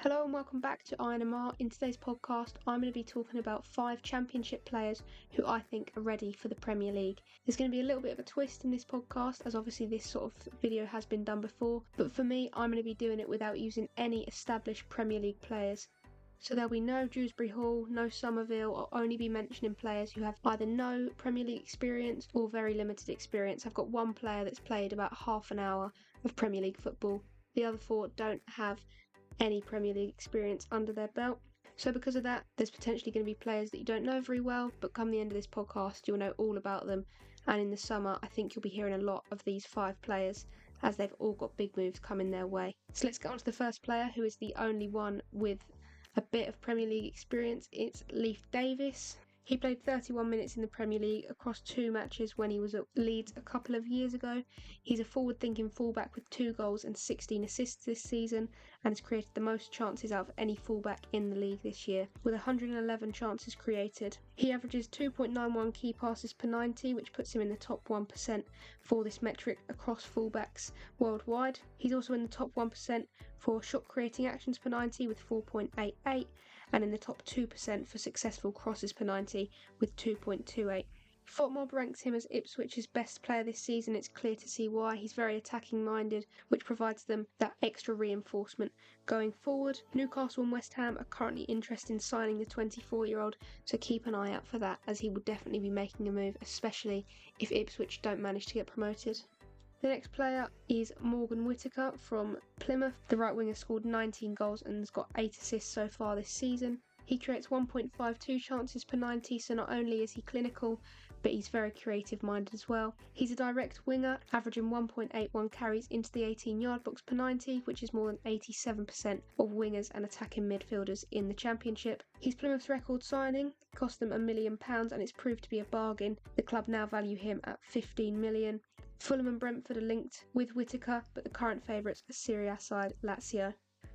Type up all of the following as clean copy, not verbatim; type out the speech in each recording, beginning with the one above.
Hello and welcome back to INMR. In today's podcast, I'm going to be talking about 5 Championship players who I think are ready for the Premier League. There's going to be a little bit of a twist in this podcast, as obviously this sort of video has been done before, but for me, I'm going to be doing it without using any established Premier League players. So there'll be no Dewsbury Hall, no Somerville. I'll only be mentioning players who have either no Premier League experience or very limited experience. I've got one player that's played about half an hour of Premier League football. The other 4 don't have any Premier League experience under their belt. So because of that, there's potentially going to be players that you don't know very well, but come the end of this podcast, you'll know all about them. And in the summer, I think you'll be hearing a lot of these 5 players, as they've all got big moves coming their way. So let's get on to the first player, who is the only one with a bit of Premier League experience. It's Leif Davis. He played 31 minutes in the Premier League across 2 matches when he was at Leeds a couple of years ago. He's a forward-thinking fullback with 2 goals and 16 assists this season and has created the most chances out of any fullback in the league this year, with 111 chances created. He averages 2.91 key passes per 90, which puts him in the top 1% for this metric across fullbacks worldwide. He's also in the top 1% for shot creating actions per 90 with 4.88, and in the top 2% for successful crosses per 90 with 2.28. FotMob ranks him as Ipswich's best player this season. It's clear to see why. He's very attacking minded, which provides them that extra reinforcement going forward. Newcastle and West Ham are currently interested in signing the 24-year-old, so keep an eye out for that, as he will definitely be making a move, especially if Ipswich don't manage to get promoted. The next player is Morgan Whitaker from Plymouth. The right winger scored 19 goals and has got 8 assists so far this season. He creates 1.52 chances per 90, so not only is he clinical, but he's very creative minded as well. He's a direct winger, averaging 1.81 carries into the 18-yard box per 90, which is more than 87% of wingers and attacking midfielders in the Championship. He's Plymouth's record signing, cost them £1 million, and it's proved to be a bargain. The club now value him at £15 million. Fulham and Brentford are linked with Whitaker, but the current favourites are Serie A side Lazio.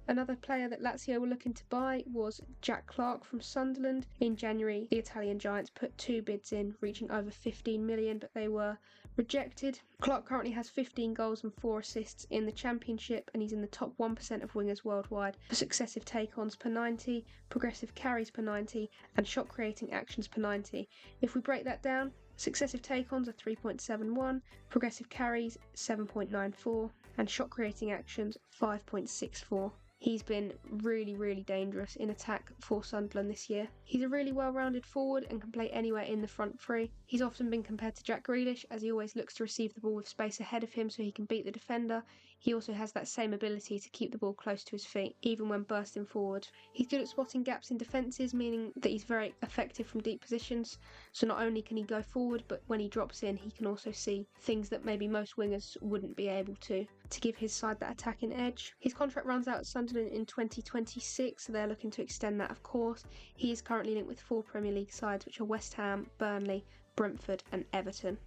Another player that Lazio were looking to buy was Jack Clark from Sunderland. In January, the Italian Giants put 2 bids in, reaching over 15 million, but they were rejected. Clark currently has 15 goals and 4 assists in the Championship, and he's in the top 1% of wingers worldwide for successive take-ons per 90, progressive carries per 90, and shot-creating actions per 90. If we break that down, successive take-ons are 3.71, progressive carries 7.94, and shot-creating actions 5.64. He's been really dangerous in attack for Sunderland this year. He's a really well-rounded forward and can play anywhere in the front 3. He's often been compared to Jack Grealish, as he always looks to receive the ball with space ahead of him so he can beat the defender. He also has that same ability to keep the ball close to his feet, even when bursting forward. He's good at spotting gaps in defences, meaning that he's very effective from deep positions. So not only can he go forward, but when he drops in, he can also see things that maybe most wingers wouldn't be able to give his side that attacking edge. His contract runs out at Sunderland in 2026, so they're looking to extend that, of course. He is currently linked with 4 Premier League sides, which are West Ham, Burnley, Brentford and Everton.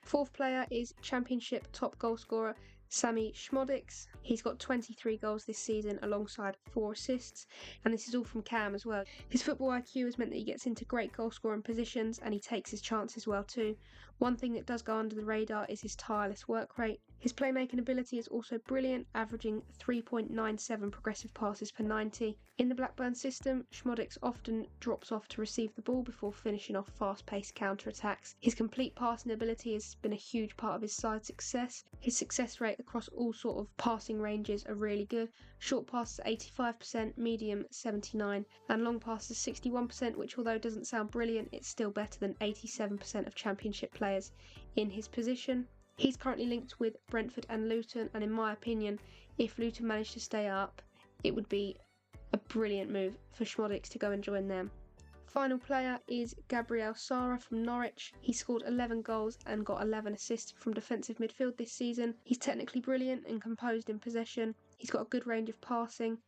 Fourth player is Championship top goal scorer Sami Szmodics. He's got 23 goals this season alongside 4 assists, and this is all from Cam as well. His football IQ has meant that he gets into great goal scoring positions and he takes his chances well too. One thing that does go under the radar is his tireless work rate. His playmaking ability is also brilliant, averaging 3.97 progressive passes per 90. In the Blackburn system, Szmodics often drops off to receive the ball before finishing off fast-paced counter-attacks. His complete passing ability has been a huge part of his side's success. His success rate across all sort of passing ranges are really good. Short passes 85%, medium 79%, and long passes 61%, which although doesn't sound brilliant, it's still better than 87% of Championship players in his position. He's currently linked with Brentford and Luton, and in my opinion, if Luton managed to stay up, it would be a brilliant move for Szmodics to go and join them. Final player is Gabriel Jesus from Norwich. He scored 11 goals and got 11 assists from defensive midfield this season. He's technically brilliant and composed in possession. He's got a good range of passing,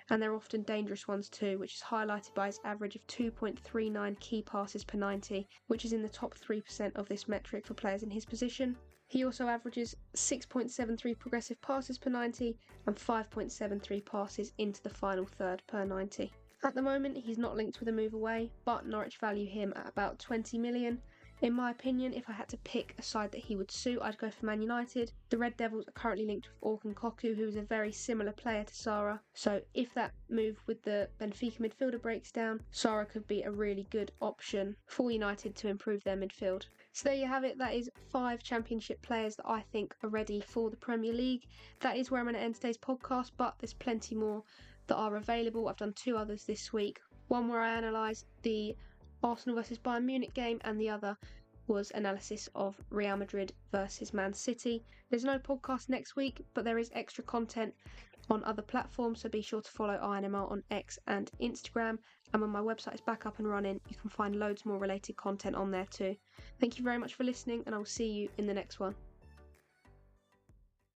and they're often dangerous ones too, which is highlighted by his average of 2.39 key passes per 90, which is in the top 3% of this metric for players in his position. He also averages 6.73 progressive passes per 90 and 5.73 passes into the final third per 90. At the moment, he's not linked with a move away, but Norwich value him at about 20 million. In my opinion, if I had to pick a side that he would suit, I'd go for Man United. The Red Devils are currently linked with Orkun Koku, who is a very similar player to Sara. So if that move with the Benfica midfielder breaks down, Sara could be a really good option for United to improve their midfield. So there you have it. That is 5 Championship players that I think are ready for the Premier League. That is where I'm going to end today's podcast, but there's plenty more that are available. I've done 2 others this week. One where I analysed the Arsenal versus Bayern Munich game, and the other was analysis of Real Madrid versus Man City. There's no podcast next week, but there is extra content on other platforms, so be sure to follow INMR on X and Instagram. And when my website is back up and running, you can find loads more related content on there too. Thank you very much for listening, and I will see you in the next one.